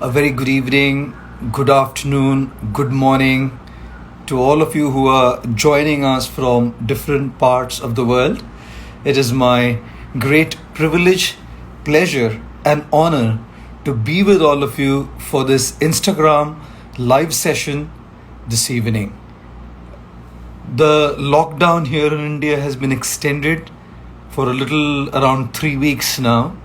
A very good evening, good afternoon, good morning to all of you who are joining us from different parts of the world. It is my great privilege, pleasure, and honor to be with all of you for this Instagram live session this evening. The lockdown here in India has been extended for a little around 3 weeks now.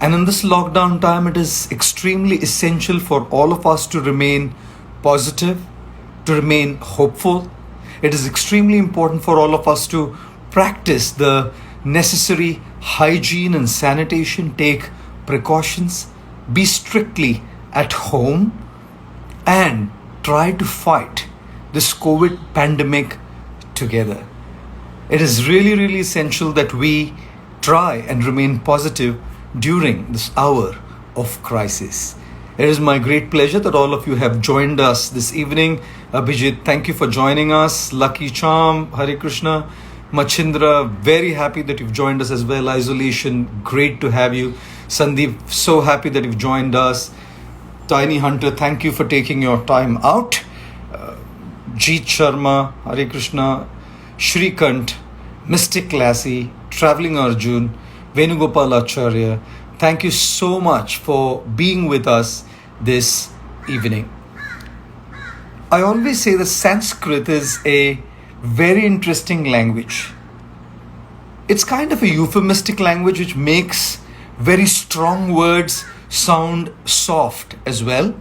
And in this lockdown time, it is extremely essential for all of us to remain positive, to remain hopeful. It is extremely important for all of us to practice the necessary hygiene and sanitation, take precautions, be strictly at home, and try to fight this COVID pandemic together. It is really essential that we try and remain positive during this hour of crisis. It is my great pleasure that all of you have joined us this evening. Abhijit, thank you for joining us. Lucky Charm, Hare Krishna, Machindra, very happy that you've joined us as well. Isolation, great to have you. Sandeep, so happy that you've joined us. Tiny Hunter, thank you for taking your time out. Jeet Sharma, Hare Krishna, Shrikant, Mystic Lassie, Traveling Arjun, Venugopal Acharya, thank you so much for being with us this evening. I always say that Sanskrit is a very interesting language. It's kind of a euphemistic language which makes very strong words sound soft as well.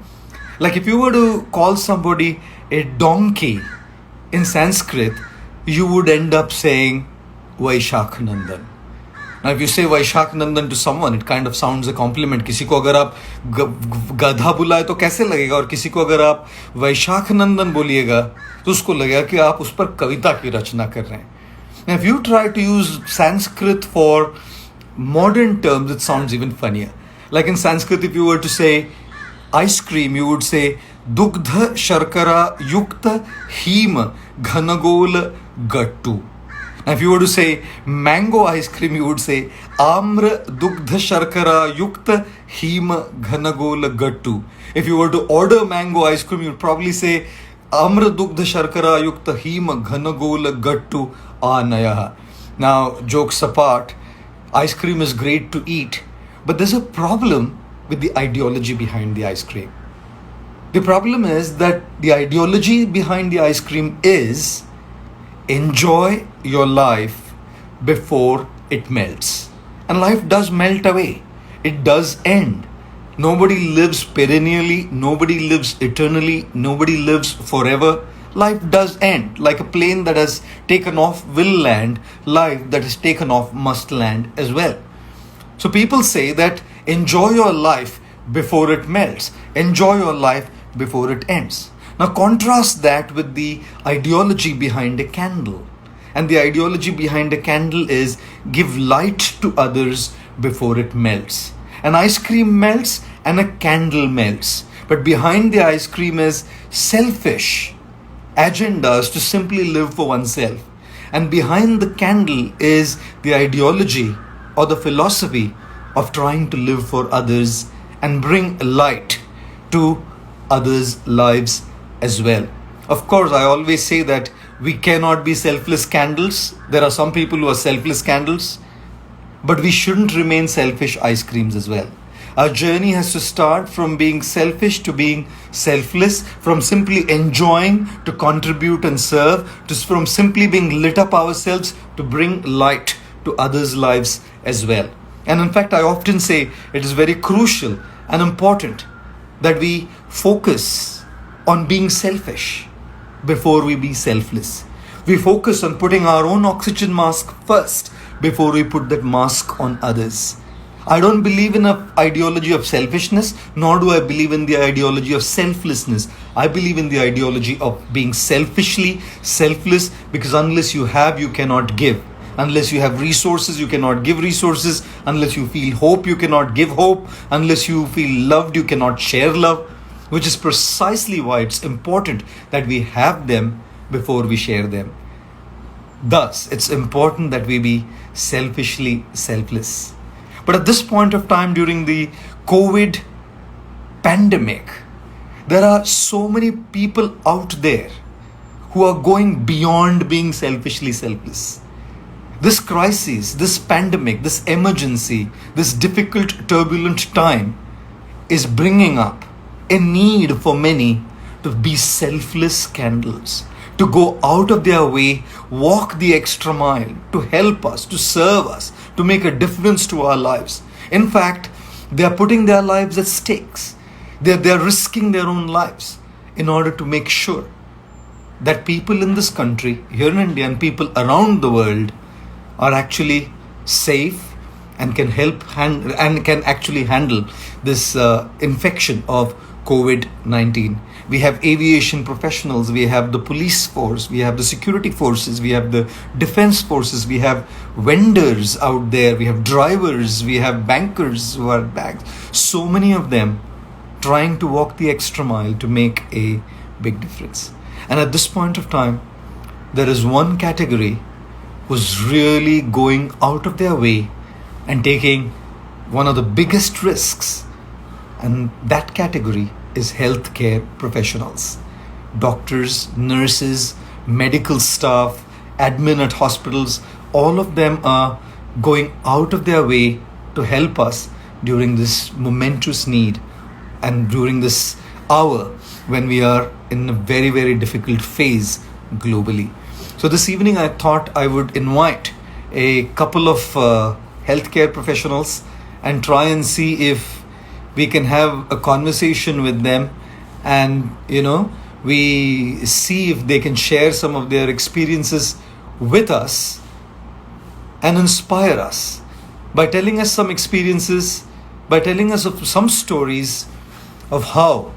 Like if you were to call somebody a donkey in Sanskrit, you would end up saying Vaishakh Nandan. Now, if you say Vaishakh Nandan to someone, it kind of sounds a compliment. किसी को अगर आप गधा बुलाए तो कैसे लगेगा, और किसी को अगर आप वैशाख नंदन बोलिएगा तो उसको लगेगा कि आप उस पर कविता की रचना कर रहे हैं. Now, if you try to use Sanskrit for modern terms, it sounds even funnier. Like in Sanskrit, if you were to say ice cream, you would say Dugdha Sharkara Yukta Him Ghanagol Gattu. Now, if you were to say mango ice cream, you would say Amra Dugdha Sharkara Yukta Him Ghanagol Gattu. If you were to order mango ice cream, you'd probably say Amra Dugdha Sharkara Yukta Him Ghanagol Gattu Anaya. Now, jokes apart, ice cream is great to eat, but there's a problem with the ideology behind the ice cream. The problem is that the ideology behind the ice cream is enjoy your life before it melts. And life does melt away. It does end. Nobody lives perennially. Nobody lives eternally. Nobody lives forever. Life does end. Like a plane that has taken off will land. Life that is taken off must land as well. So people say that enjoy your life before it melts. Enjoy your life before it ends. Now contrast that with the ideology behind a candle. And the ideology behind a candle is give light to others before it melts. An ice cream melts and a candle melts. But behind the ice cream is selfish agendas to simply live for oneself. And behind the candle is the ideology or the philosophy of trying to live for others and bring light to others' lives as well. Of course, I always say that we cannot be selfless candles. There are some people who are selfless candles, but we shouldn't remain selfish ice creams as well. Our journey has to start from being selfish to being selfless, from simply enjoying to contribute and serve, from simply being lit up ourselves to bring light to others' lives as well. And in fact, I often say it is very crucial and important that we focus on being selfish before we be selfless. We focus on putting our own oxygen mask first before we put that mask on others. I don't believe in an ideology of selfishness, nor do I believe in the ideology of selflessness. I believe in the ideology of being selfishly selfless, because unless you have, you cannot give. Unless you have resources, you cannot give resources. Unless you feel hope, you cannot give hope. Unless you feel loved, you cannot share love. Which is precisely why it's important that we have them before we share them. Thus, it's important that we be selfishly selfless. But at this point of time during the COVID pandemic, there are so many people out there who are going beyond being selfishly selfless. This crisis, this pandemic, this emergency, this difficult, turbulent time is bringing up a need for many to be selfless candles, to go out of their way, walk the extra mile, to help us, to serve us, to make a difference to our lives. In fact, they are putting their lives at stakes. They are risking their own lives in order to make sure that people in this country, here in India, and people around the world are actually safe and can and can actually handle this infection of COVID-19. We have aviation professionals, we have the police force, we have the security forces, we have the defense forces, we have vendors out there, we have drivers, we have bankers who are back. So many of them trying to walk the extra mile to make a big difference. And at this point of time, there is one category who's really going out of their way and taking one of the biggest risks. And that category is healthcare professionals. Doctors, nurses, medical staff, admin at hospitals, all of them are going out of their way to help us during this momentous need and during this hour when we are in a very, very difficult phase globally. So this evening I thought I would invite a couple of healthcare professionals and try and see if we can have a conversation with them, and we see if they can share some of their experiences with us and inspire us by telling us some experiences, by telling us of some stories of how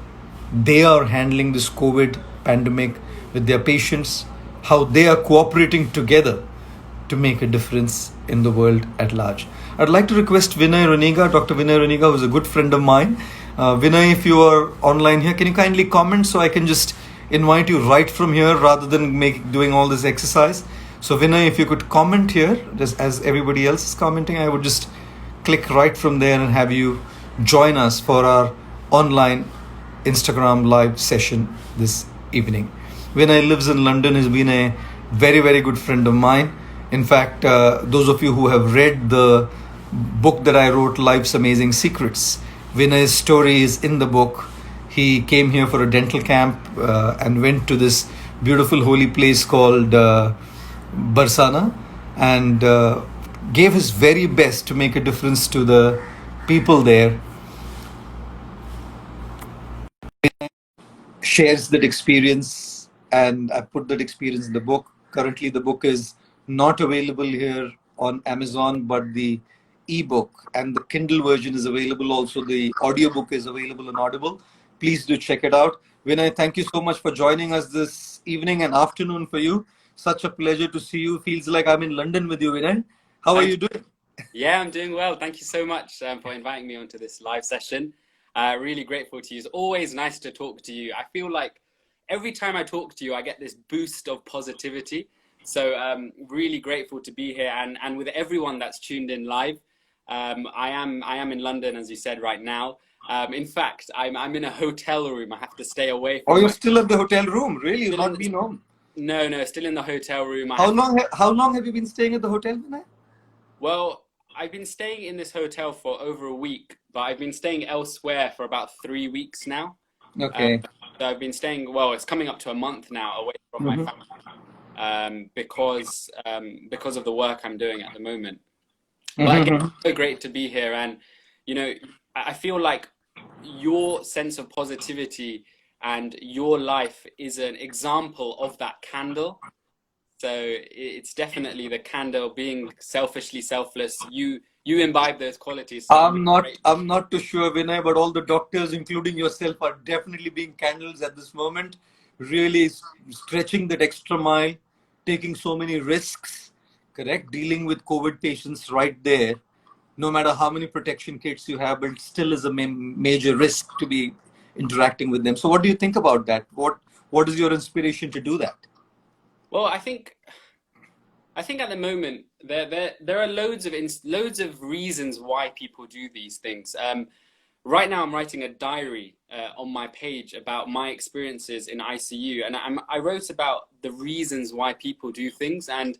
they are handling this COVID pandemic with their patients, how they are cooperating together to make a difference in the world at large. I'd like to request Vinay Raniga, Dr. Vinay Raniga, who's a good friend of mine. Vinay, if you are online here, can you kindly comment so I can just invite you right from here rather than doing all this exercise? So Vinay, if you could comment here, just as everybody else is commenting, I would just click right from there and have you join us for our online Instagram live session this evening. Vinay lives in London, has been a very, very good friend of mine. In fact, those of you who have read the book that I wrote, Life's Amazing Secrets, Vinay's story is in the book. He came here for a dental camp and went to this beautiful holy place called Barsana and gave his very best to make a difference to the people there. Shares that experience, and I put that experience in the book. Currently, the book is not available here on Amazon, but the ebook and the Kindle version is available. Also, the audiobook is available on Audible. Please do check it out. Vinay, thank you so much for joining us this evening and afternoon for you. Such a pleasure to see you. Feels like I'm in London with you, Vinay. How are you doing? Yeah, I'm doing well. Thank you so much for inviting me onto this live session. Really grateful to you. It's always nice to talk to you. I feel like every time I talk to you, I get this boost of positivity. So really grateful to be here and with everyone that's tuned in live. I am in London, as you said, right now. In fact, I'm in a hotel room. I have to stay away from. Oh, you're still at the hotel room? Really? You've not been home? No, still in the hotel room. How long have you been staying at the hotel, Vinay? Well, I've been staying in this hotel for over a week, but I've been staying elsewhere for about 3 weeks now. Okay. So I've been staying, well, it's coming up to a month now away from my family because of the work I'm doing at the moment. But again, it's so great to be here. And, I feel like your sense of positivity and your life is an example of that candle. So it's definitely the candle, being selfishly selfless. You imbibe those qualities. So I'm not too sure, Vinay, but all the doctors, including yourself, are definitely being candles at this moment, really stretching that extra mile, taking so many risks, correct? Dealing with COVID patients right there, no matter how many protection kits you have, but it still is a major risk to be interacting with them. So what do you think about that? What is your inspiration to do that? Well, I think at the moment there are loads of reasons why people do these things. right now I'm writing a diary on my page about my experiences in ICU, and I wrote about the reasons why people do things, and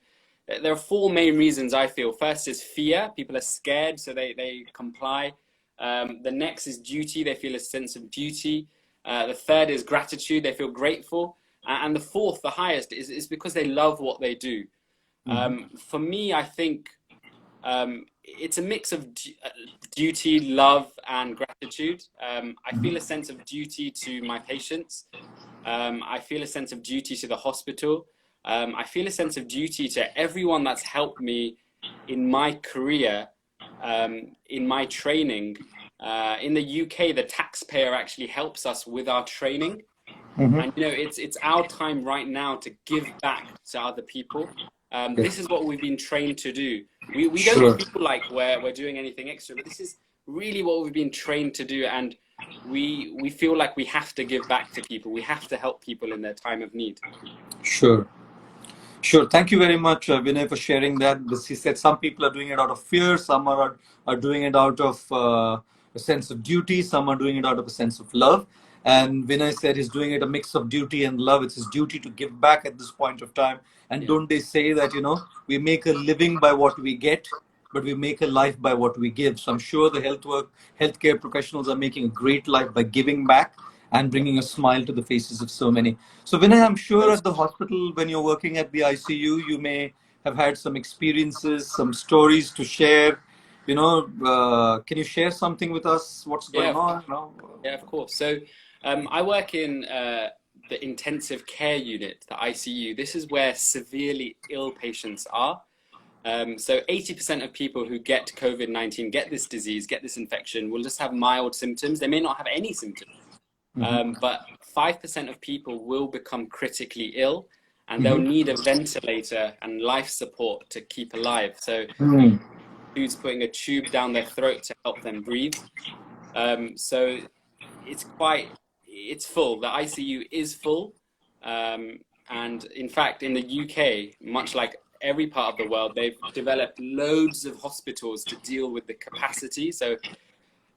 there are four main reasons I feel. First is fear. People are scared, so they comply. The next is duty. They feel a sense of duty. The third is gratitude. They feel grateful. And the fourth, the highest, is because they love what they do. For me, I think it's a mix of duty, love, and gratitude. I feel a sense of duty to my patients. I feel a sense of duty to the hospital. I feel a sense of duty to everyone that's helped me in my career, in my training. In the UK, the taxpayer actually helps us with our training. And you know, it's our time right now to give back to other people. This is what we've been trained to do. We don't feel like we're doing anything extra, but this is really what we've been trained to do, and we feel like we have to give back to people. We have to help people in their time of need. Sure. Sure. Thank you very much, Vinay, for sharing that. He said some people are doing it out of fear, some are doing it out of a sense of duty, some are doing it out of a sense of love. And Vinay said he's doing it a mix of duty and love. It's his duty to give back at this point of time. And don't they say that, you know, we make a living by what we get, but we make a life by what we give. So I'm sure the healthcare professionals are making a great life by giving back and bringing a smile to the faces of so many. So Vinay, I'm sure at the hospital, when you're working at the ICU, you may have had some experiences, some stories to share. You know, can you share something with us? What's going on? No? Yeah, of course. So I work in the intensive care unit, the ICU. This is where severely ill patients are. So 80% of people who get COVID-19, get this disease, get this infection, will just have mild symptoms. They may not have any symptoms. But 5% of people will become critically ill, and they'll need a ventilator and life support to keep alive. So who's putting a tube down their throat to help them breathe. So it's full. The ICU is full. And in fact, in the UK, much like every part of the world, they've developed loads of hospitals to deal with the capacity. So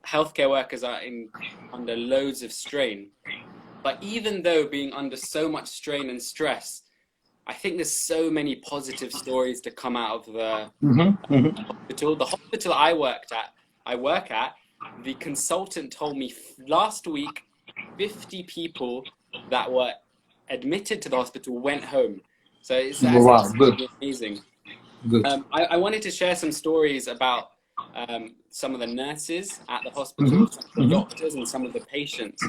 healthcare workers are under loads of strain. But even though being under so much strain and stress, I think there's so many positive stories to come out of the hospital. The hospital I work at, the consultant told me last week, 50 people that were admitted to the hospital went home. So it's amazing. Good. I wanted to share some stories about some of the nurses at the hospital, some of the doctors, and some of the patients.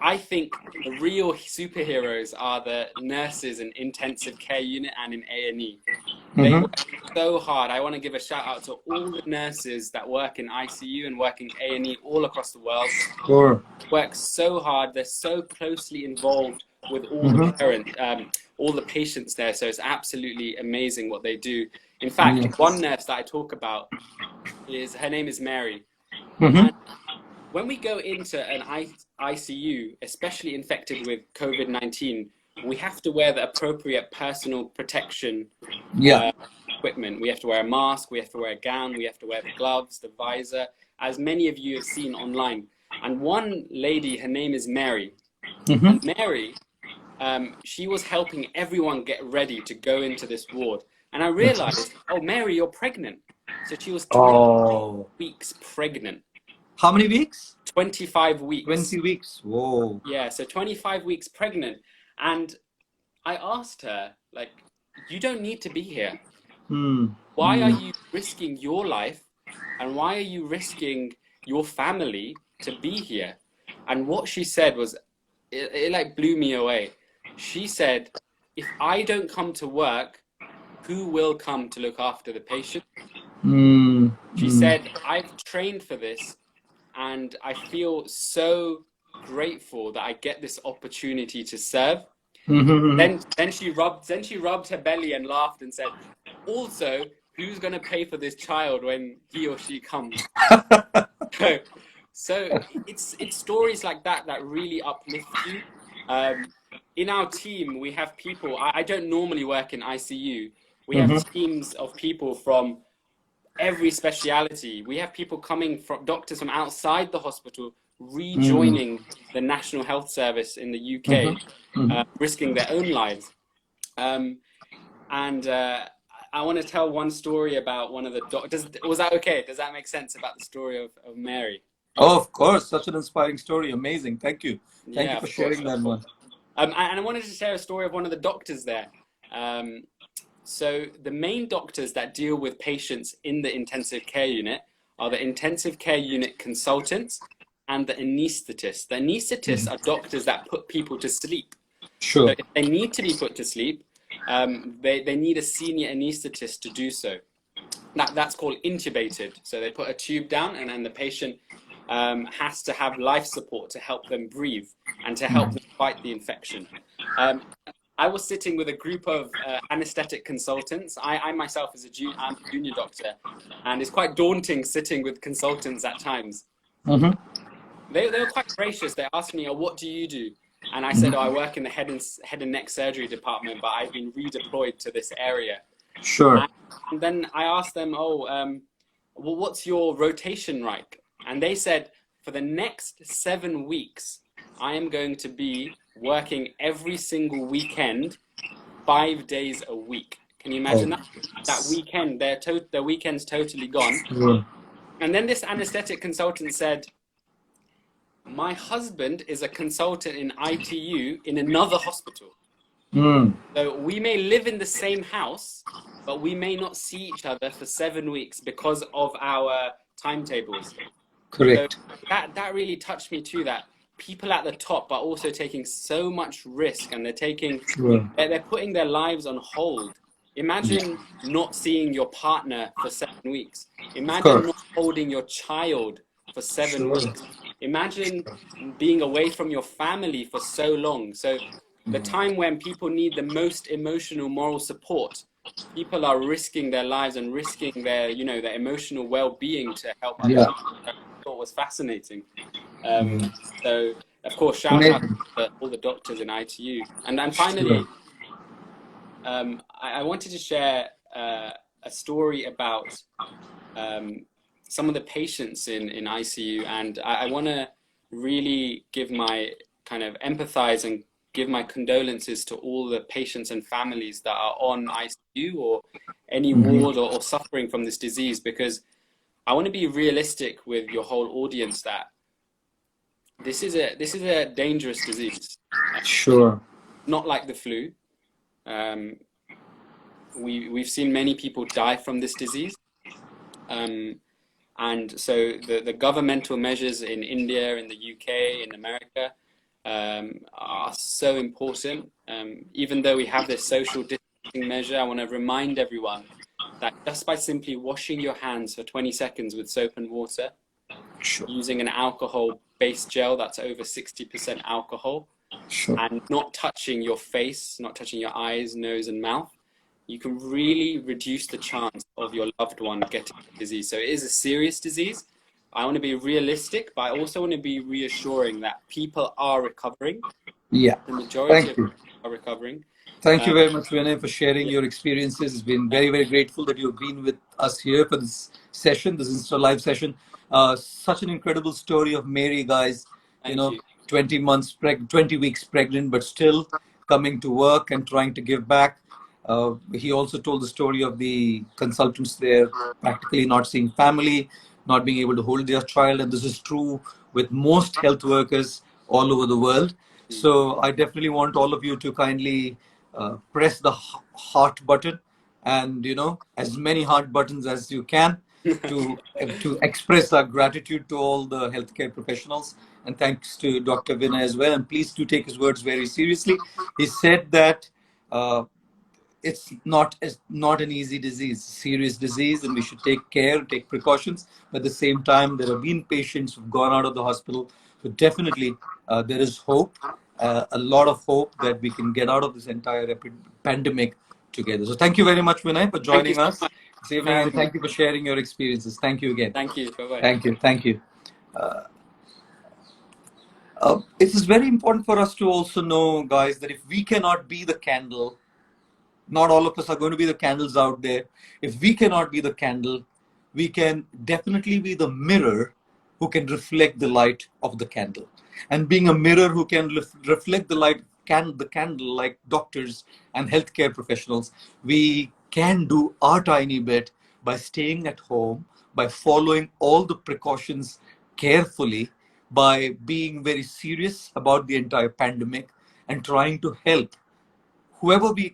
I think the real superheroes are the nurses in intensive care unit and in A&E. They work so hard. I want to give a shout out to all the nurses that work in ICU and work in A&E all across the world. Sure. Work so hard. They're so closely involved with all the parents, all the patients there. So it's absolutely amazing what they do. In fact, one nurse that I talk about her name is Mary. And when we go into an ICU, especially infected with COVID-19, we have to wear the appropriate personal protection equipment. We have to wear a mask, we have to wear a gown, we have to wear the gloves, the visor, as many of you have seen online. And one lady, her name is Mary. And Mary, she was helping everyone get ready to go into this ward. And I realized, oh, Mary, you're pregnant. So she was 25 weeks pregnant. How many weeks? 25 weeks. 20 weeks. Whoa. Yeah, so 25 weeks pregnant. And I asked her, like, you don't need to be here. Why are you risking your life? And why are you risking your family to be here? And what she said was, it like blew me away. She said, if I don't come to work, who will come to look after the patient? She said, I've trained for this, and I feel so grateful that I get this opportunity to serve. Then she rubbed her belly and laughed and said, also, who's going to pay for this child when he or she comes? So it's stories like that that really uplift you. In our team, we have people. I don't normally work in ICU. We have teams of people from every speciality. We have people coming from doctors from outside the hospital rejoining the National Health Service in the UK, risking their own lives. And I want to tell one story about one of the doctors. Was that okay? Does that make sense about the story of Mary? Oh, of course. Such an inspiring story. Amazing. Thank you. Thank you Yeah, for of course, sharing that one. and I wanted to share a story of one of the doctors there. So the main doctors that deal with patients in the intensive care unit are the intensive care unit consultants and the anaesthetists. The anaesthetists are doctors that put people to sleep. Sure. So if they need to be put to sleep, they need a senior anaesthetist to do so. That's called intubated. So they put a tube down, and then the patient has to have life support to help them breathe and to help them fight the infection. I was sitting with a group of anesthetic consultants. I myself is I'm a junior doctor, and it's quite daunting sitting with consultants at times. They were quite gracious. They asked me, "Oh, what do you do?" And I said, "Oh, I work in the head and neck surgery department, but I've been redeployed to this area." Sure. And then I asked them, "Oh, well, what's your rotation like?" And they said, "For the next 7 weeks, I am going to be working every single weekend, 5 days a week." Can you imagine that? That weekend, their weekend's totally gone. And then this anesthetic consultant said, "My husband is a consultant in ITU in another hospital. So we may live in the same house, but we may not see each other for 7 weeks because of our timetables." Correct. So that really touched me too, that people at the top are also taking so much risk, and they're putting their lives on hold. Imagine not seeing your partner for 7 weeks. Imagine not holding your child for 7 weeks. Imagine being away from your family for so long. So the time when people need the most emotional, moral support, people are risking their lives and risking their emotional well-being to help other people. I thought was fascinating. So of course, shout out to all the doctors in ITU. And then finally, I wanted to share a story about some of the patients in ICU, and I want to really give my kind of empathize and give my condolences to all the patients and families that are on ICU or any ward or suffering from this disease, because I want to be realistic with your whole audience that this is a dangerous disease. Sure. Not like the flu. We've seen many people die from this disease. And so the governmental measures in India, in the UK, in America are so important. Even though we have this social distancing measure, I want to remind everyone that just by simply washing your hands for 20 seconds with soap and water, using an alcohol-based gel that's over 60% alcohol, and not touching your face, not touching your eyes, nose, and mouth, you can really reduce the chance of your loved one getting the disease. So it is a serious disease. I want to be realistic, but I also want to be reassuring that people are recovering. Yeah. The majority of people are recovering. Thank you very much, Vinay, for sharing your experiences. It's been very, very grateful that you've been with us here for this session, this Insta Live session. Such an incredible story of Mary, guys. Thank you. 20 weeks pregnant, but still coming to work and trying to give back. He also told the story of the consultants there practically not seeing family, not being able to hold their child. And this is true with most health workers all over the world. So I definitely want all of you to kindly press the heart button, and as many heart buttons as you can to express our gratitude to all the healthcare professionals, and thanks to Dr. Vinay as well. And please do take his words very seriously. He said that it's not an easy disease, serious disease, and we should take care, take precautions. But at the same time, there have been patients who've gone out of the hospital. So definitely there is hope, a lot of hope that we can get out of this entire pandemic together. So thank you very much, Vinay, for joining us this evening, and thank you for sharing your experiences. Thank you again. Thank you. Bye-bye. Thank you. It is very important for us to also know, guys, that if we cannot be the candle, not all of us are going to be the candles out there. If we cannot be the candle, we can definitely be the mirror who can reflect the light of the candle. And being a mirror who can reflect the light, the candle, like doctors and healthcare professionals, we can do our tiny bit by staying at home, by following all the precautions carefully, by being very serious about the entire pandemic and trying to help whoever we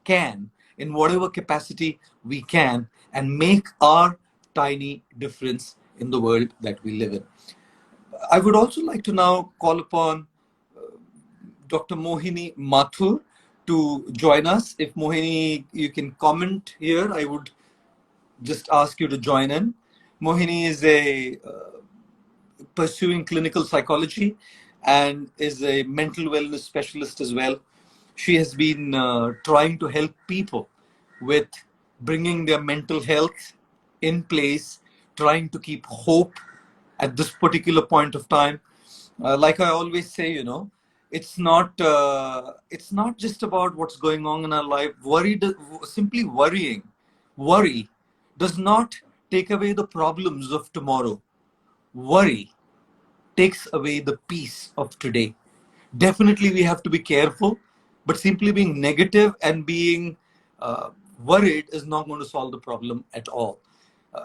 can in whatever capacity we can and make our tiny difference in the world that we live in. I would also like to now call upon Dr. Mohini Mathur to join us. If Mohini, you can comment here, I would just ask you to join in. Mohini is a pursuing clinical psychology and is a mental wellness specialist as well. She has been trying to help people with bringing their mental health in place, trying to keep hope at this particular point of time. Like I always say, you know, it's not just about what's going on in our life. Simply worry does not take away the problems of tomorrow. Worry takes away the peace of today. Definitely, we have to be careful, but simply being negative and being worried is not going to solve the problem at all.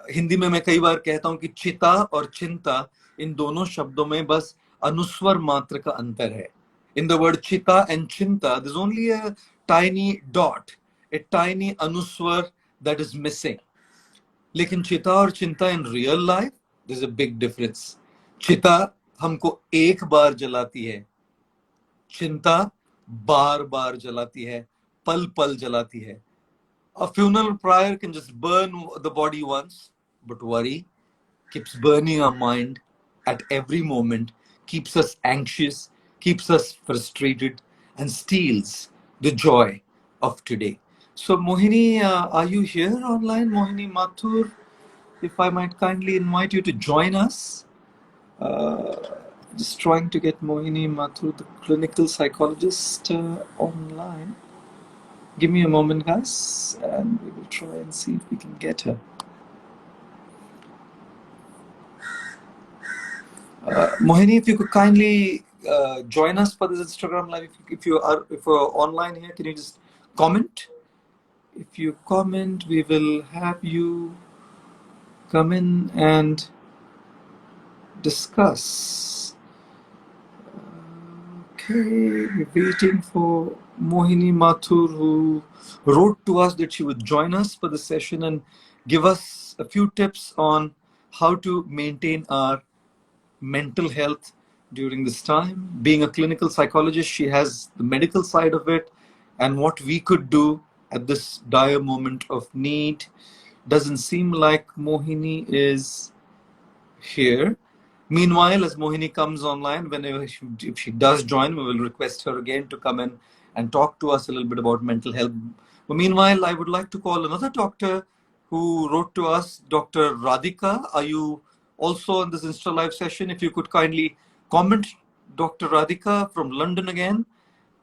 Hindi में मैं कई बार कहता हूं कि चिता और चिंता इन दोनों शब्दों में बस अनुस्वर मात्र का अंतर है. In the word chita and chinta, there's only a tiny dot, a tiny anuswar that is missing. लेकिन चिता और चिंता in real life, there's a big difference. चिता हमको एक बार जलाती है, चिंता बार बार जलाती है, पल पल जलाती है. A funeral pyre can just burn the body once, but worry keeps burning our mind at every moment, keeps us anxious, keeps us frustrated, and steals the joy of today. So, Mohini, are you here online? Mohini Mathur, if I might kindly invite you to join us. Just trying to get Mohini Mathur, the clinical psychologist, online. Give me a moment, guys, and we will try and see if we can get her. Mohini, if you could kindly join us for this Instagram live. If you're online here, can you just comment? If you comment, we will have you come in and discuss. Okay, we're waiting for Mohini Mathur, who wrote to us that she would join us for the session and give us a few tips on how to maintain our mental health during this time. Being a clinical psychologist, she has the medical side of it, and what we could do at this dire moment of need. Doesn't seem like Mohini is here. Meanwhile, as Mohini comes online, if she does join, we will request her again to come in and talk to us a little bit about mental health. But meanwhile, I would like to call another doctor who wrote to us, Dr. Radhika. Are you also on this Insta Live session? If you could kindly comment, Dr. Radhika from London again,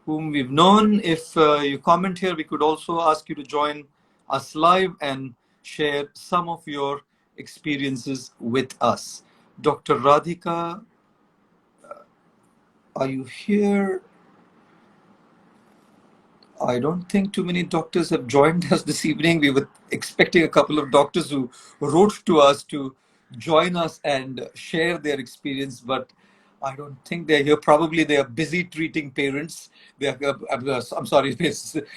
whom we've known. If you comment here, we could also ask you to join us live and share some of your experiences with us. Dr. Radhika, are you here? I don't think too many doctors have joined us this evening. We were expecting a couple of doctors who wrote to us to join us and share their experience, but I don't think they're here. Probably they are busy treating parents. I'm sorry,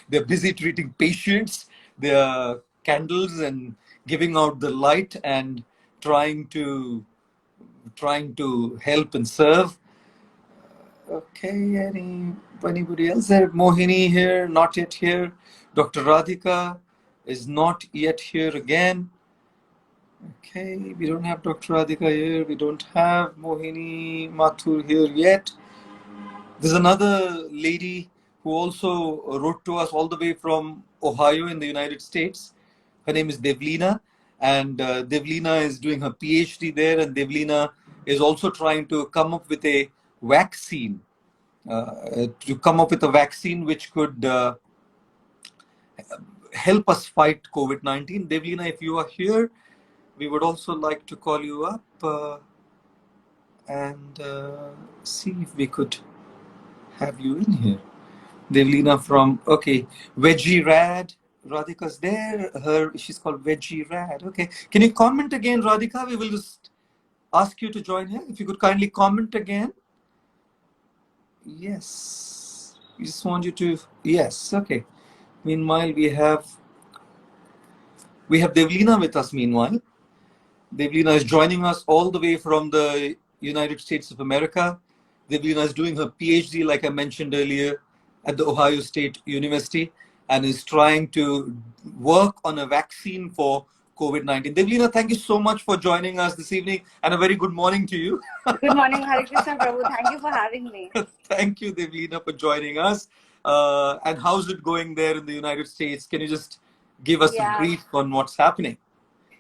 they're busy treating patients. They're candles and giving out the light and trying to help and serve. Okay, anybody else there? Mohini here, not yet here. Dr. Radhika is not yet here again. Okay, we don't have Dr. Radhika here. We don't have Mohini Mathur here yet. There's another lady who also wrote to us all the way from Ohio in the United States. Her name is Devlina, and Devlina is doing her PhD there, and Devlina is also trying to come up with a vaccine, which could help us fight COVID-19. Devlina, if you are here, we would also like to call you up and see if we could have you in here. Devlina from, okay, Veggie Rad. Radhika's there. She's called Veggie Rad. Okay. Can you comment again, Radhika? We will just ask you to join here. If you could kindly comment again. Yes. We just want you to, yes. Okay. Meanwhile, we have Devlina with us meanwhile. Devlina is joining us all the way from the United States of America. Devlina is doing her PhD, like I mentioned earlier, at the Ohio State University, and is trying to work on a vaccine for COVID-19. Devlina, thank you so much for joining us this evening, and a very good morning to you. Good morning, Hare Krishna Prabhu. Thank you for having me. Thank you, Devlina, for joining us. And how's it going there in the United States? Can you just give us a brief on what's happening?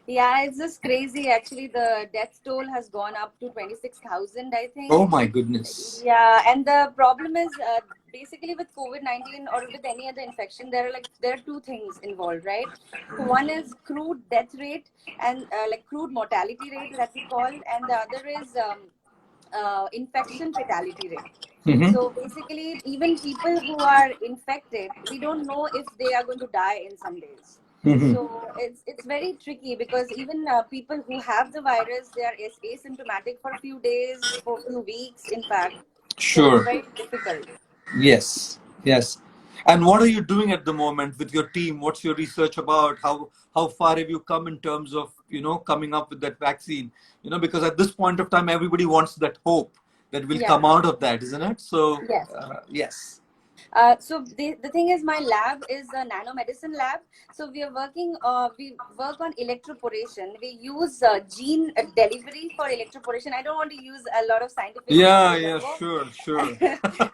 Yeah, it's just crazy. Actually, the death toll has gone up to 26,000, I think. Oh my goodness. Yeah, and the problem is basically with COVID-19 or with any other infection, there are two things involved, right? So one is crude death rate and like crude mortality rate that we call, and the other is infection fatality rate. So basically, even people who are infected, we don't know if they are going to die in some days. So it's very tricky because even people who have the virus, they are asymptomatic for a few days, for a few weeks, in fact. Sure. So it's very difficult. Yes, yes. And what are you doing at the moment with your team? What's your research about? How far have you come in terms of, coming up with that vaccine? Because at this point of time, everybody wants that hope that will come out of that, isn't it? So, yes. So the thing is, my lab is a nanomedicine lab. So we are working, we work on electroporation. We use gene delivery for electroporation. I don't want to use a lot of scientific Yeah, sure.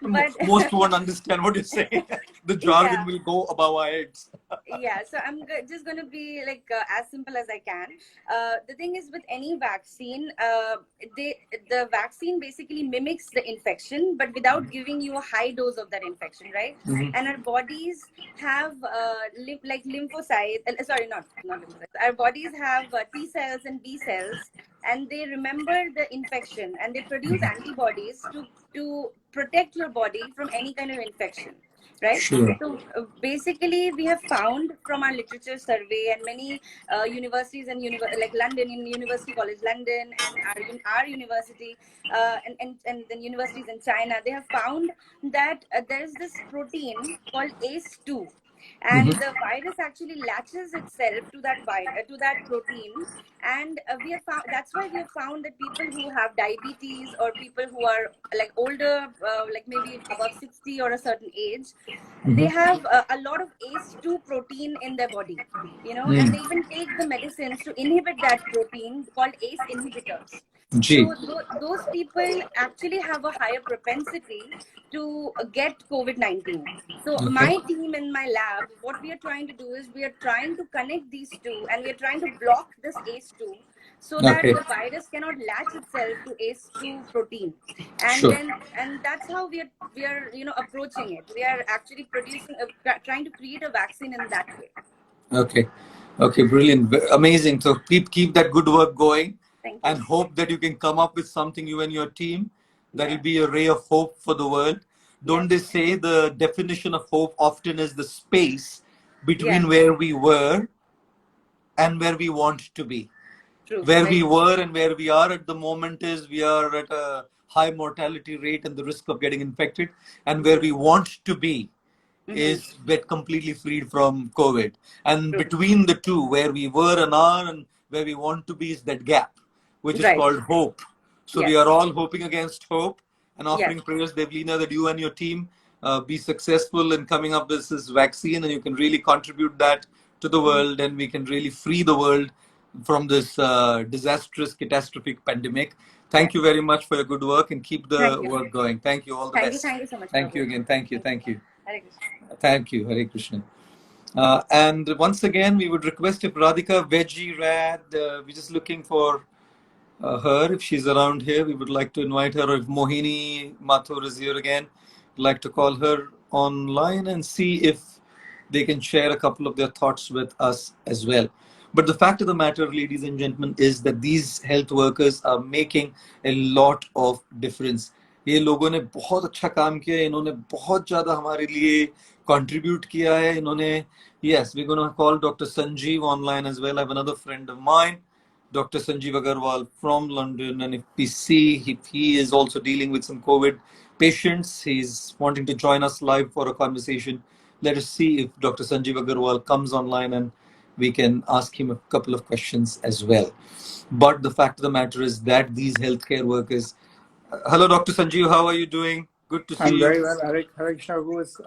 But most won't understand what you're saying. The jargon will go above our heads. Yeah, so I'm just going to be like as simple as I can. The thing is, with any vaccine, the vaccine basically mimics the infection, but without giving you a high dose of that infection, right? And our bodies have like lymphocytes. Sorry, not lymphocytes. Our bodies have T cells and B cells, and they remember the infection and they produce antibodies to protect your body from any kind of infection. Right. Sure. So basically, we have found from our literature survey and many universities and like London, in University College London, and our university, and then universities in China, they have found that there is this protein called ACE2. And the virus actually latches itself to that protein, and we have found that's why we have found that people who have diabetes or people who are like older, like maybe above 60 or a certain age, they have a lot of ACE2 protein in their body, and they even take the medicines to inhibit that protein called ACE inhibitors. So those people actually have a higher propensity to get COVID-19. So my team in my lab, what we are trying to do is we are trying to connect these two, and we are trying to block this ACE2 so that the virus cannot latch itself to ACE2 protein. And that's how we are approaching it. We are actually trying to create a vaccine in that way. Okay, brilliant, amazing. So keep that good work going. Thank you. And hope that you can come up with something, you and your team, that will be a ray of hope for the world. Don't they say the definition of hope often is the space between where we were and where we want to be? True. Where we were and where we are at the moment is we are at a high mortality rate and the risk of getting infected. And where we want to be is get completely freed from COVID. And between the two, where we were and are and where we want to be, is that gap, which is called hope. So we are all hoping against hope and offering prayers, Devlina, that you and your team be successful in coming up with this vaccine, and you can really contribute that to the world, and we can really free the world from this disastrous, catastrophic pandemic. Thank you very much for your good work, and keep the work going. Thank you. All the best. Thank you so much. Thank you again. Thank you. Hare Krishna. Thank you. Hare Krishna. And once again, we would request if Radhika Veggie Rad, we're just looking for her. If she's around here, we would like to invite her. Or if Mohini Mathur is here again, we'd like to call her online and see if they can share a couple of their thoughts with us as well. But the fact of the matter, ladies and gentlemen, is that these health workers are making a lot of difference. ये लोगों ने बहुत अच्छा काम किया है, इन्होंने बहुत ज़्यादा हमारे लिए contribute किया है, इन्होंने. Yes, we're going to call Dr. Sanjeev online as well. I have another friend of mine, Dr. Sanjeev Agarwal from London, and if we see if he is also dealing with some COVID patients, he's wanting to join us live for a conversation. Let us see if Dr. Sanjeev Agarwal comes online and we can ask him a couple of questions as well. But the fact of the matter is that these healthcare workers. Hello, Dr. Sanjeev, how are you doing? Good to see I'm you. very well, Hare Krishna.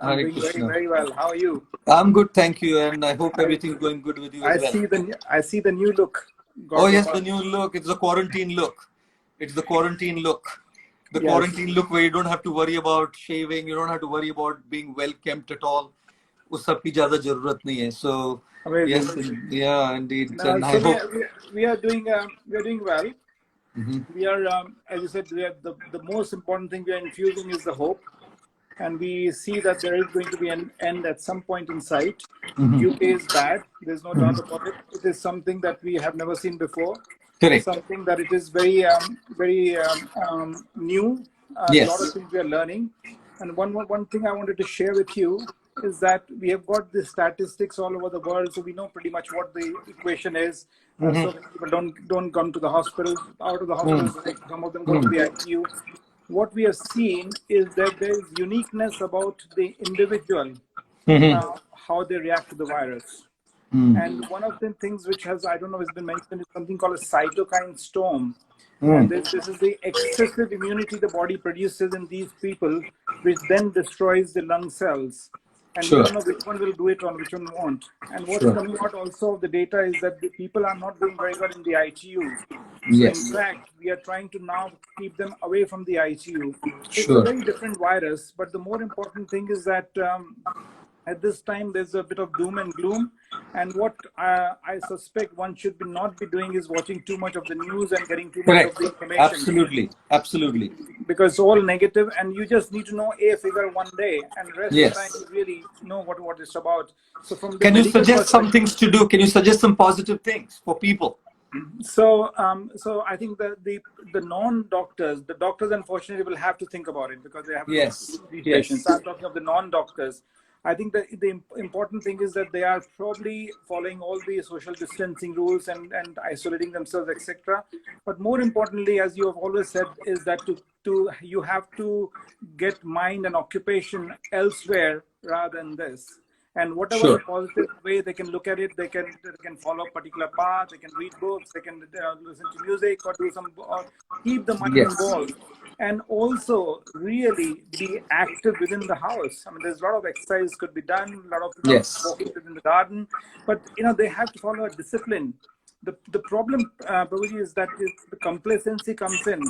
I'm Hare doing Krishna. very well. How are you? I'm good, thank you, and I hope everything's going good with you as well. I see the new look. Oh yes, the new look. It's the quarantine look. It's the quarantine look. The Yes. quarantine look where you don't have to worry about shaving. You don't have to worry about being well kept at all. उस सब की ज़्यादा ज़रूरत नहीं है. So Amazing. yes, yeah, indeed. Now, And so I hope we are doing well. Mhm. We are, as you said, the most important thing we are infusing is the hope, and we see that there is going to be an end at some point in sight. UK is bad. There's no doubt about it. It is something that we have never seen before. Correct. Something that it is very new. Yes. A lot of things we are learning. And one thing I wanted to share with you is that we have got the statistics all over the world, so we know pretty much what the equation is. So many people don't come to the hospital, out of the hospital. Some of them go to the ICU. What we have seen is that there is uniqueness about the individual, how they react to the virus. And one of the things which has, I don't know, has been mentioned is something called a cytokine storm. And this is the excessive immunity the body produces in these people, which then destroys the lung cells. And we don't know which one will do it or which one won't. And what's coming out also of the data is that the people are not doing very well in the ICU. So in fact, we are trying to now keep them away from the ICU. It's a very different virus, but the more important thing is that at this time there's a bit of doom and gloom, and what I suspect one should not be doing is watching too much of the news and getting too much of the information. Absolutely. Because it's all negative, and you just need to know a figure one day, and rest of the time you really know what it's about. So from the can you suggest some things to do? Can you suggest some positive things for people? So I think the non-doctors, the doctors unfortunately will have to think about it because they have these patients. I'm talking of the non-doctors. I think that the important thing is that they are probably following all the social distancing rules and isolating themselves, etc. But more importantly, as you have always said, is that you have to get mind and occupation elsewhere rather than this. And whatever the positive way they can look at it, they can follow a particular path, they can read books, they can listen to music or do some, or keep the mind involved. And also really be active within the house. I mean, there's a lot of exercise could be done, a lot of walking within the garden, but they have to follow a discipline. The problem, Prabhuji, is that the complacency comes in.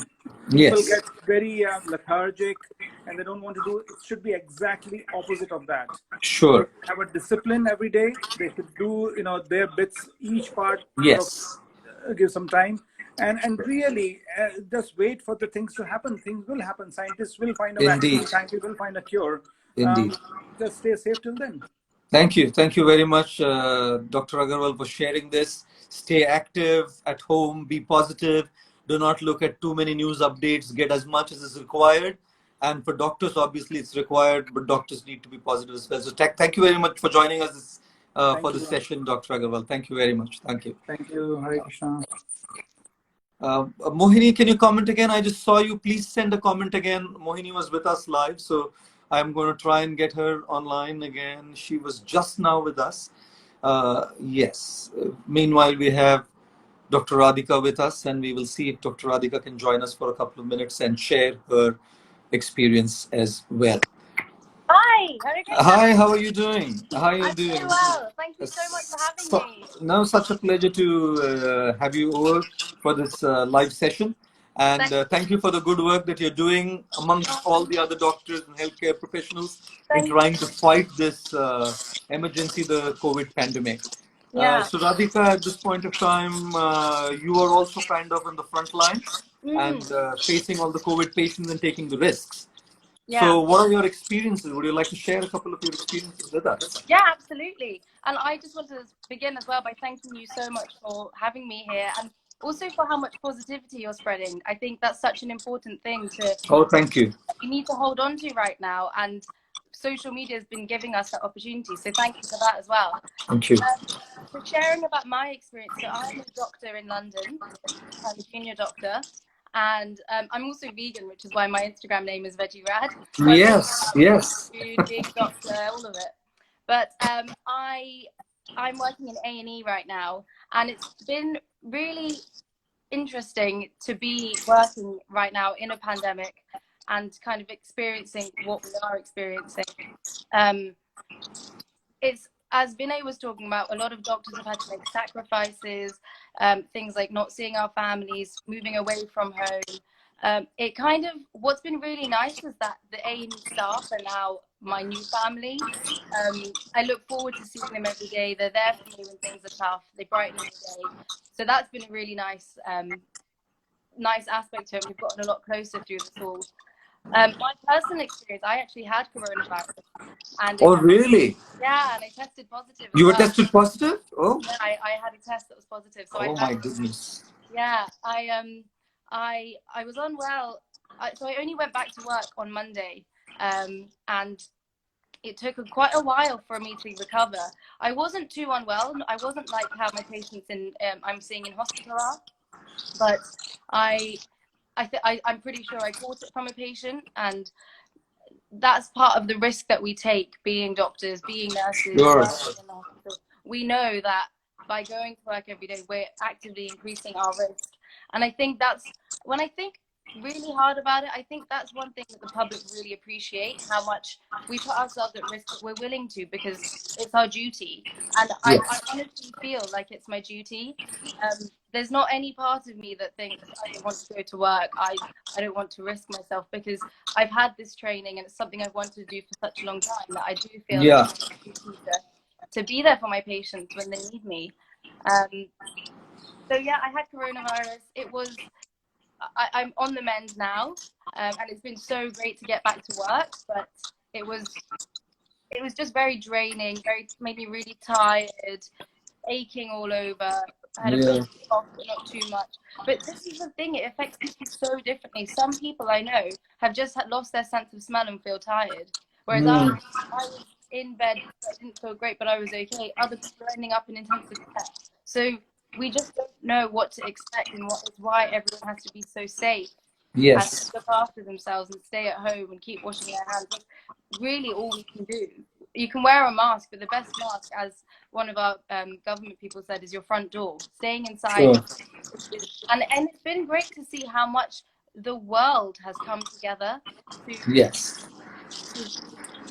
People get very lethargic and they don't want to do it. It should be exactly opposite of that. They have a discipline every day. They should do their bits, each part. Give some time. And really, just wait for the things to happen. Things will happen. Scientists will find a vaccine. Scientists will find a cure. Just stay safe till then. Thank you. Thank you very much, Dr. Agarwal, for sharing this. Stay active at home. Be positive. Do not look at too many news updates. Get as much as is required. And for doctors, obviously, it's required, but doctors need to be positive as well. So thank you very much for joining us for this session, Dr. Agarwal. Thank you very much. Thank you. Thank you. Hare Krishna. Mohini, can you comment again? I just saw you. Please send a comment again. Mohini was with us live, so I'm going to try and get her online again. She was just now with us. Yes. Meanwhile, we have Dr. Radhika with us, and we will see if Dr. Radhika can join us for a couple of minutes and share her experience as well. Hi, Hare Krishna. Hi, how are you doing? How are you I'm doing? very well. Thank you so much for having me. No, such a pleasure to have you over for this live session. And thank you for the good work that you're doing amongst all the other doctors and healthcare professionals in trying to fight this emergency, the COVID pandemic. So Radhika, at this point of time, you are also kind of on the front line and facing all the COVID patients and taking the risks. So what are your experiences? Would you like to share a couple of your experiences with us? Yeah, absolutely. And I just want to begin as well by thanking you so much for having me here, and also for how much positivity you're spreading. I think that's such an important thing to. Oh, thank you. We need to hold on to right now, and social media has been giving us that opportunity. So thank you for that as well. Thank you. So sharing about my experience. So I'm a doctor in London. I'm a junior doctor. And I'm also vegan, which is why my Instagram name is Veggie Rad. So yes. Food, being a doctor, all of it. But I'm working in A&E right now, and it's been really interesting to be working right now in a pandemic and kind of experiencing what we are experiencing. It's, as Vinay was talking about, a lot of doctors have had to make sacrifices, things like not seeing our families, moving away from home. It kind of, what's been really nice is that the A&E staff are now my new family. I look forward to seeing them every day. They're there for me when things are tough. They brighten the day. So that's been a really nice aspect to it. We've gotten a lot closer through this all. My personal experience, I actually had coronavirus. And oh, really? Yeah, and I tested positive as You were well. tested positive? Oh. Yeah, I had a test that was positive. So oh, my goodness. Yeah, I was unwell. So I only went back to work on Monday, and it took quite a while for me to recover. I wasn't too unwell. I wasn't like how my patients I'm seeing in hospital are, but I'm pretty sure I caught it from a patient, and that's part of the risk that we take being doctors, being nurses. Sure. We know that by going to work every day, we're actively increasing our risk. And I think that's, when I think really hard about it, I think that's one thing that the public really appreciate, how much we put ourselves at risk, but we're willing to, because it's our duty. And yes. I honestly feel like it's my duty. There's not any part of me that thinks I don't want to go to work. I don't want to risk myself, because I've had this training and it's something I've wanted to do for such a long time that I do feel like it's my duty to be there for my patients when they need me. So yeah, I had coronavirus. It was, I'm on the mend now, and it's been so great to get back to work, but it was just very draining, made me really tired, aching all over. I had a bit of cough, but not too much. But this is the thing, it affects people so differently. Some people I know have just lost their sense of smell and feel tired, whereas I was in bed, I didn't feel great, but I was okay. Other people are ending up in intensive care. So we just don't know what to expect, and what is why everyone has to be so safe. Yes. And look after themselves and stay at home and keep washing their hands. That's really all we can do. You can wear a mask, but the best mask, as one of our government people said, is your front door. Staying inside. Sure. And it's been great to see how much the world has come together to help get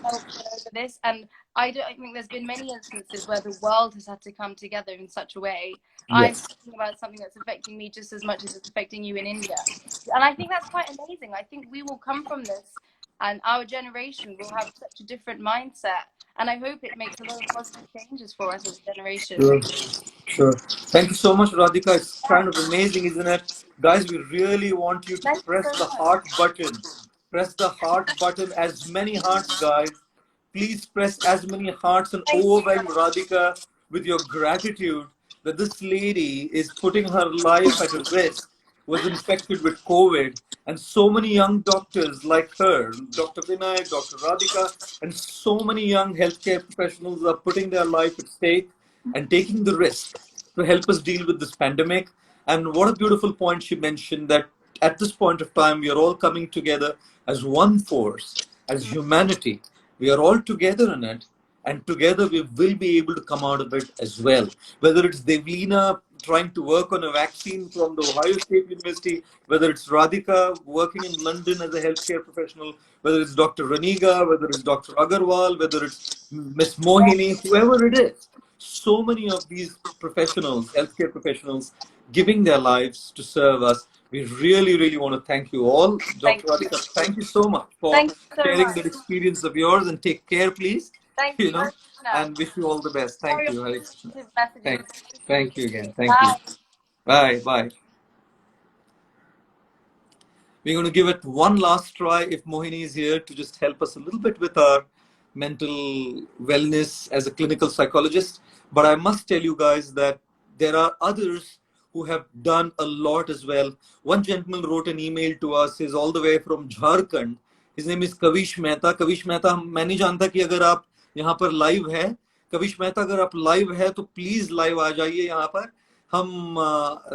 over this. And I think there's been many instances where the world has had to come together in such a way. I'm talking about something that's affecting me just as much as it's affecting you in India. And I think that's quite amazing. I think we will come from this, and our generation will have such a different mindset. And I hope it makes a lot of positive changes for us as a generation. Sure. Thank you so much, Radhika. It's kind of amazing, isn't it? Guys, we really want you to press the heart button. Press the heart button. As many hearts, guys. Please press as many hearts and overwhelm Radhika with your gratitude that this lady is putting her life at risk, was infected with COVID. And so many young doctors like her, Dr. Vinay, Dr. Radhika, and so many young healthcare professionals are putting their life at stake and taking the risk to help us deal with this pandemic. And what a beautiful point she mentioned, that at this point of time, we are all coming together as one force, as humanity. We are all together in it, and together we will be able to come out of it as well. Whether it's Devlina trying to work on a vaccine from the Ohio State University, whether it's Radhika working in London as a healthcare professional, whether it's Dr. Raniga, whether it's Dr. Agarwal, whether it's Miss Mohini, whoever it is. So many of these professionals, healthcare professionals, giving their lives to serve us. We really, really want to thank you all. Dr. Radhika, thank you so much for sharing that experience of yours, and take care, please. Thank you. And wish you all the best. Thank you. Thank you again. Thank Bye. you. Bye. Bye. We're going to give it one last try if Mohini is here to just help us a little bit with our mental wellness as a clinical psychologist. But I must tell you guys that there are others who have done a lot as well. One gentleman wrote an email to us, he's all the way from Jharkhand. His name is Kavish Mehta. Kavish Mehta, मैं नहीं जानता कि अगर आप यहाँ पर live है, कविश मेहता अगर आप लाइव है तो प्लीज लाइव आ जाइए यहाँ पर. हम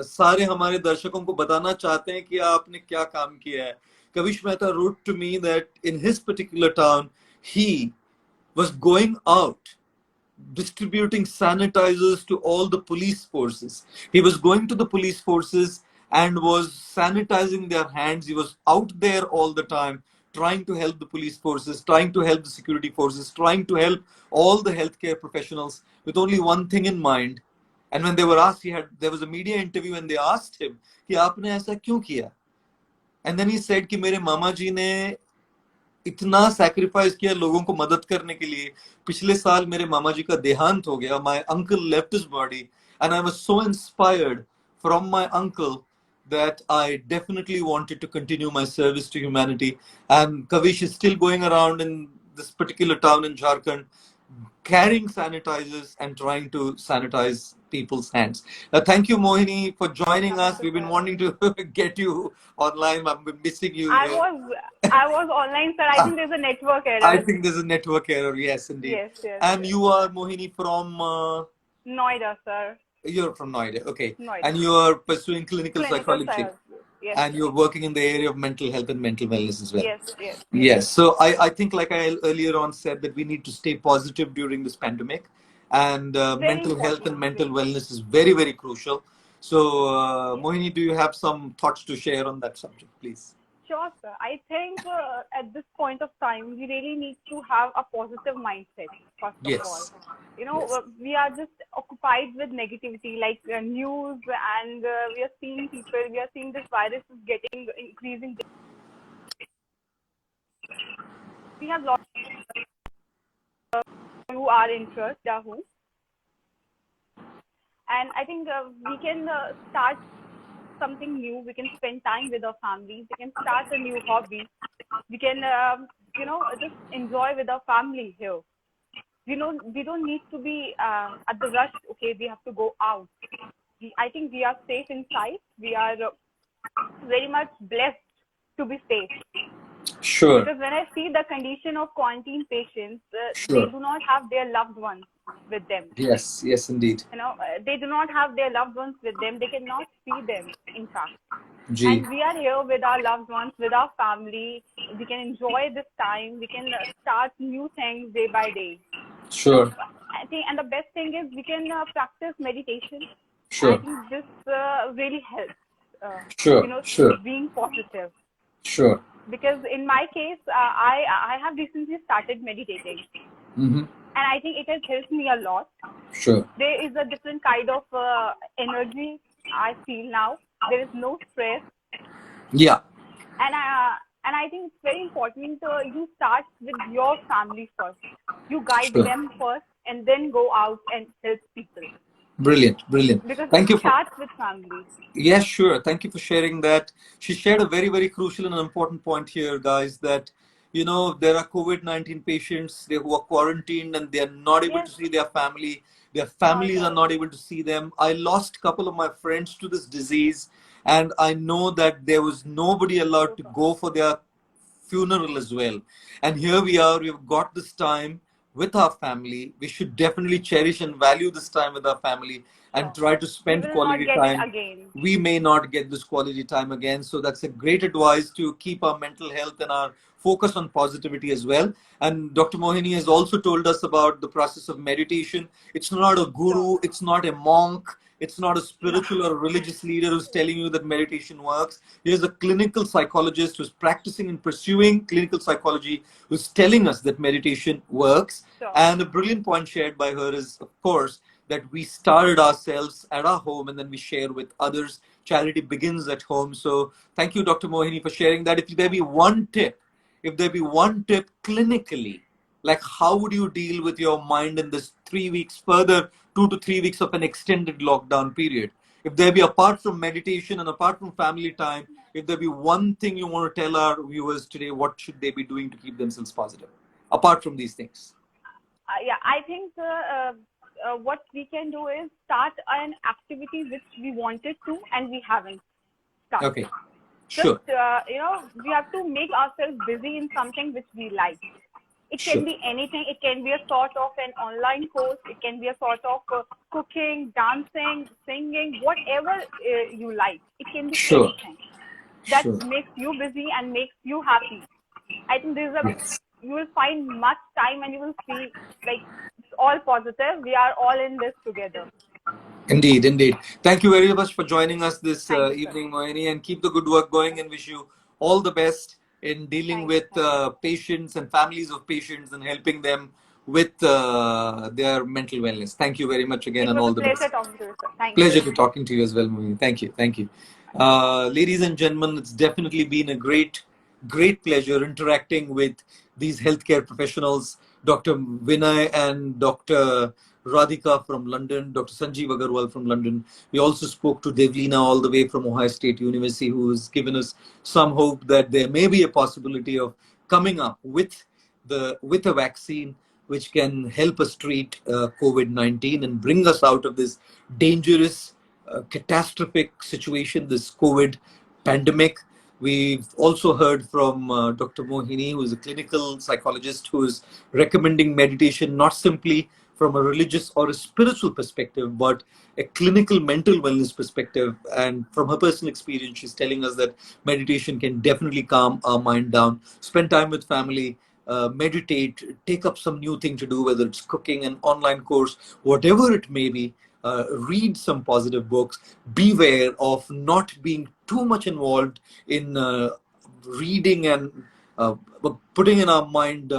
सारे हमारे दर्शकों को बताना चाहते हैं कि आपने क्या काम किया है. Kavish Mehta wrote to me that in his particular town, he was going out distributing sanitizers to all the police forces. He was going to the police forces and was sanitizing their hands. He was out there all the time, trying to help the police forces, trying to help the security forces, trying to help all the healthcare professionals with only one thing in mind. And when they were asked, there was a media interview and they asked him, कि आपने ऐसा क्यों किया? And then he said कि मेरे मामा जी ने इतना sacrifice किया लोगों को मदद करने के लिए. पिछले साल मेरे मामा जी का देहांत हो गया. My uncle left his body and I was so inspired from my uncle that I definitely wanted to continue my service to humanity. And Kavish is still going around in this particular town in Jharkhand carrying sanitizers and trying to sanitize people's hands. Thank you, Mohini, for joining us. We've been wanting to get you online. I've been missing you. I was online, sir. I think there's a network error. I think there's a network error. Yes, indeed. Yes. And you are Mohini from Noida, sir. You're from Noida, okay. Noida. And you are pursuing clinical psychology. Yes. And you're working in the area of mental health and mental wellness as well. Yes. So I think, like I earlier on said, that we need to stay positive during this pandemic, and mental health and mental wellness is very, very crucial. So, Mohini, do you have some thoughts to share on that subject, please? Sure, sir. I think at this point of time, we really need to have a positive mindset, first of all. You know, we are just occupied with negativity, like news, and we are seeing this virus is increasing. We have lots who are interested, Yahoo. And I think we can start something new. We can spend time with our families. We can start a new hobby. We can, just enjoy with our family here. We don't need to be at the rush. Okay, we have to go out. I think we are safe inside. We are very much blessed to be safe. Sure. Because when I see the condition of quarantine patients, they do not have their loved ones with them. Yes, indeed. They do not have their loved ones with them. They cannot see them, in fact. Gee. And we are here with our loved ones, with our family. We can enjoy this time. We can start new things day by day. Sure. I think, and the best thing is we can practice meditation. Sure. I think this really helps. Sure. Being positive. Sure. Because in my case, I have recently started meditating. Mm-hmm. And I think it has helped me a lot. Sure. There is a different kind of energy I feel now. There is no stress. Yeah. And I think it's very important you start with your family first. You guide them first and then go out and help people. Brilliant. Because Thank you. Starts with family. Yes, sure. Thank you for sharing that. She shared a very, very crucial and important point here, guys, that, there are COVID-19 patients who are quarantined and they are not able to see their family. Their families are not able to see them. I lost a couple of my friends to this disease, and I know that there was nobody allowed to go for their funeral as well. And here we are, we've got this time with our family. We should definitely cherish and value this time with our family and try to spend quality time. We may not get this quality time again. So that's a great advice to keep our mental health and our focus on positivity as well. And Dr. Mohini has also told us about the process of meditation. It's not a guru, it's not a monk, it's not a spiritual or religious leader who's telling you that meditation works. Here's a clinical psychologist who's practicing and pursuing clinical psychology, who's telling us that meditation works. And a brilliant point shared by her is, of course, that we started ourselves at our home and then we share with others. Charity begins at home. So thank you, Dr. Mohini, for sharing that. If there be one tip clinically, like how would you deal with your mind in this 3 weeks further, 2 to 3 weeks of an extended lockdown period? If there be, apart from meditation and apart from family time, if there be one thing you want to tell our viewers today, what should they be doing to keep themselves positive, apart from these things? Yeah, I think what we can do is start an activity which we wanted to and we haven't started. Okay, sure. Just, we have to make ourselves busy in something which we like. It can be anything. It can be a sort of an online course. It can be a sort of cooking, dancing, singing, whatever you like. It can be anything that makes you busy and makes you happy. I think this is you will find much time and you will see like it's all positive. We are all in this together. Indeed, indeed. Thank you very much for joining us this evening, Mohini, and keep the good work going, and wish you all the best in dealing with patients and families of patients and helping them with their mental wellness. Thank you very much again, and all the best. Pleasure talking to you, sir. Thank Pleasure you. to talking to you as well, Mohini. Thank you. Thank you. Ladies and gentlemen, it's definitely been a great pleasure interacting with these healthcare professionals, Dr. Vinay and Dr. Radhika from London, Dr. Sanjeev Agarwal from London. We also spoke to Devlina all the way from Ohio State University, who has given us some hope that there may be a possibility of coming up with a vaccine which can help us treat COVID-19 and bring us out of this dangerous, catastrophic situation, this COVID pandemic. We've also heard from Dr. Mohini, who is a clinical psychologist, who is recommending meditation not simply from a religious or a spiritual perspective, but a clinical mental wellness perspective. And from her personal experience, she's telling us that meditation can definitely calm our mind down, spend time with family, meditate, take up some new thing to do, whether it's cooking, an online course, whatever it may be. Read some positive books. Beware of not being too much involved in reading and putting in our mind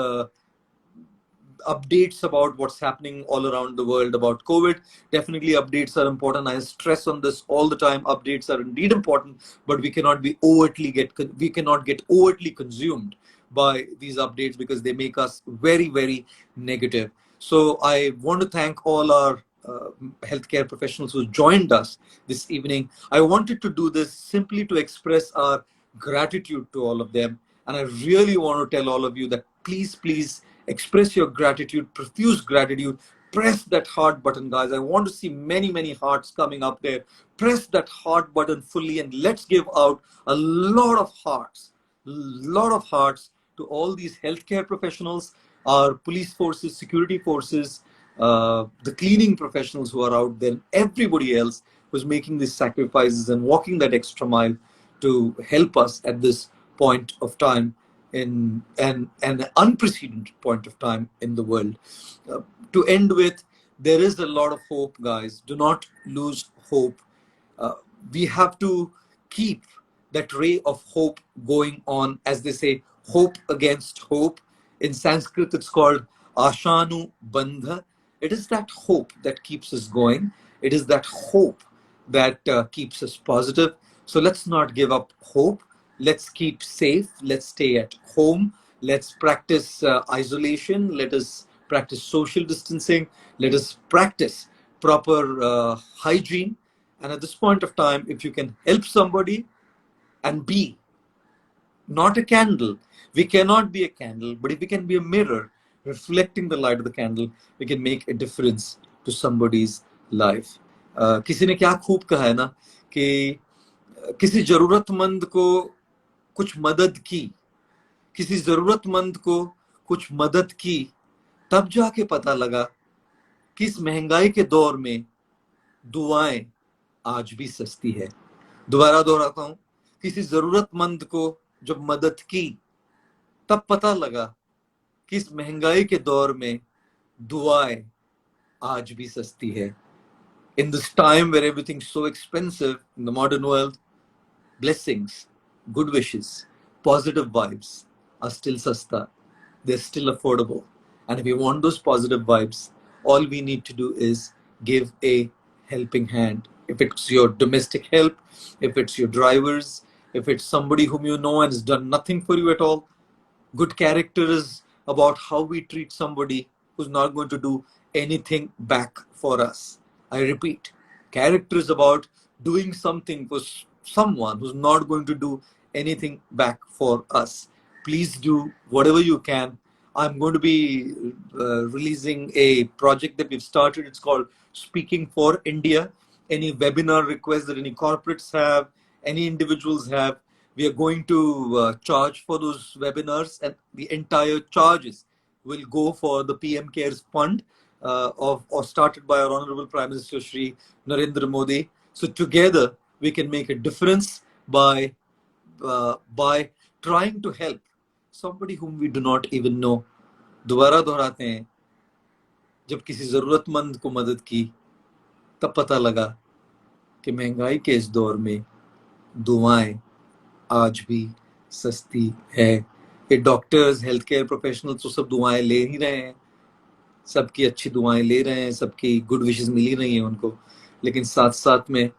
updates about what's happening all around the world about COVID. Definitely updates are important. I stress on this all the time. Updates are indeed important, but we cannot get overtly consumed by these updates, because they make us very, very negative. So I want to thank all our healthcare professionals who joined us this evening. I wanted to do this simply to express our gratitude to all of them. And I really want to tell all of you that please express your gratitude, profuse gratitude. Press that heart button, guys. I want to see many, many hearts coming up there. Press that heart button fully, and let's give out a lot of hearts to all these healthcare professionals, our police forces, security forces, the cleaning professionals who are out there, everybody else who's making these sacrifices and walking that extra mile to help us at this point of time, in an unprecedented point of time in the world. To end with, there is a lot of hope, guys. Do not lose hope. We have to keep that ray of hope going on. As they say, hope against hope. In Sanskrit, it's called Ashanu Bandha. It is that hope that keeps us going. It is that hope that keeps us positive. So let's not give up hope. Let's keep safe. Let's stay at home. Let's practice isolation. Let us practice social distancing. Let us practice proper hygiene. And at this point of time, if you can help somebody and be not a candle, we cannot be a candle, but if we can be a mirror reflecting the light of the candle, we can make a difference to somebody's life. किसी ने क्या खूब कहा है ना कि किसी जरूरतमंद को कुछ मदद की, किसी जरूरतमंद को कुछ मदद की, तब जाके पता लगा कि इस महंगाई के दौर में दुआएं आज भी सस्ती है. दोबारा दोहराता हूं, किसी जरूरतमंद को जब मदद की, तब पता लगा कि इस महंगाई के दौर में दुआएं आज भी सस्ती है. In this time where everything's so expensive in the modern world, blessings, good wishes, positive vibes are still sasta. They're still affordable. And if you want those positive vibes, all we need to do is give a helping hand. If it's your domestic help, if it's your drivers, if it's somebody whom you know and has done nothing for you at all, good character is about how we treat somebody who's not going to do anything back for us. I repeat, character is about doing something someone who's not going to do anything back for us. Please do whatever you can. I'm going to be releasing a project that we've started. It's called Speaking for India. Any webinar requests that any corporates have, any individuals have, we are going to charge for those webinars, and the entire charges will go for the PM Cares Fund started by our Honorable Prime Minister Shri Narendra Modi. So together we can make a difference by trying to help somebody whom we do not even know. दोबारा दोहराते हैं, जब किसी जरूरतमंद को मदद की तब पता लगा कि महंगाई के इस दौर में दुआएं आज भी सस्ती है. ये डॉक्टर्स, हेल्थ केयर प्रोफेशनल्स तो सब दुआएं ले ही रहे हैं, सबकी अच्छी दुआएं ले रहे हैं, सबकी गुड विशेस मिल ही रही हैं उनको, लेकिन साथ साथ में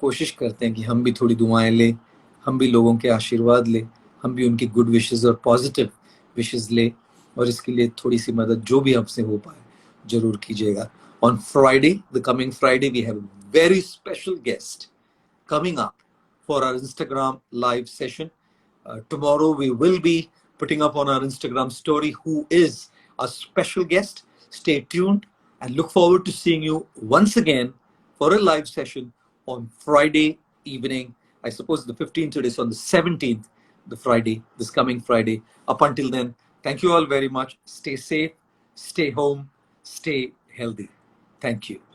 कोशिश करते हैं कि हम भी थोड़ी दुआएं लें, हम भी लोगों के आशीर्वाद लें, हम भी उनकी गुड विशेस और पॉजिटिव विशेस लें, और इसके लिए थोड़ी सी मदद जो भी हमसे हो पाए जरूर कीजिएगा. On Friday, the coming Friday, we have a very special guest coming up for our Instagram live session. Tomorrow we will be putting up on our Instagram story who is a special guest. Stay tuned and look forward to seeing you once again for a live session on Friday evening. I suppose the 15th today, so on the 17th, the Friday, this coming Friday. Up until then, thank you all very much. Stay safe, stay home, stay healthy. Thank you.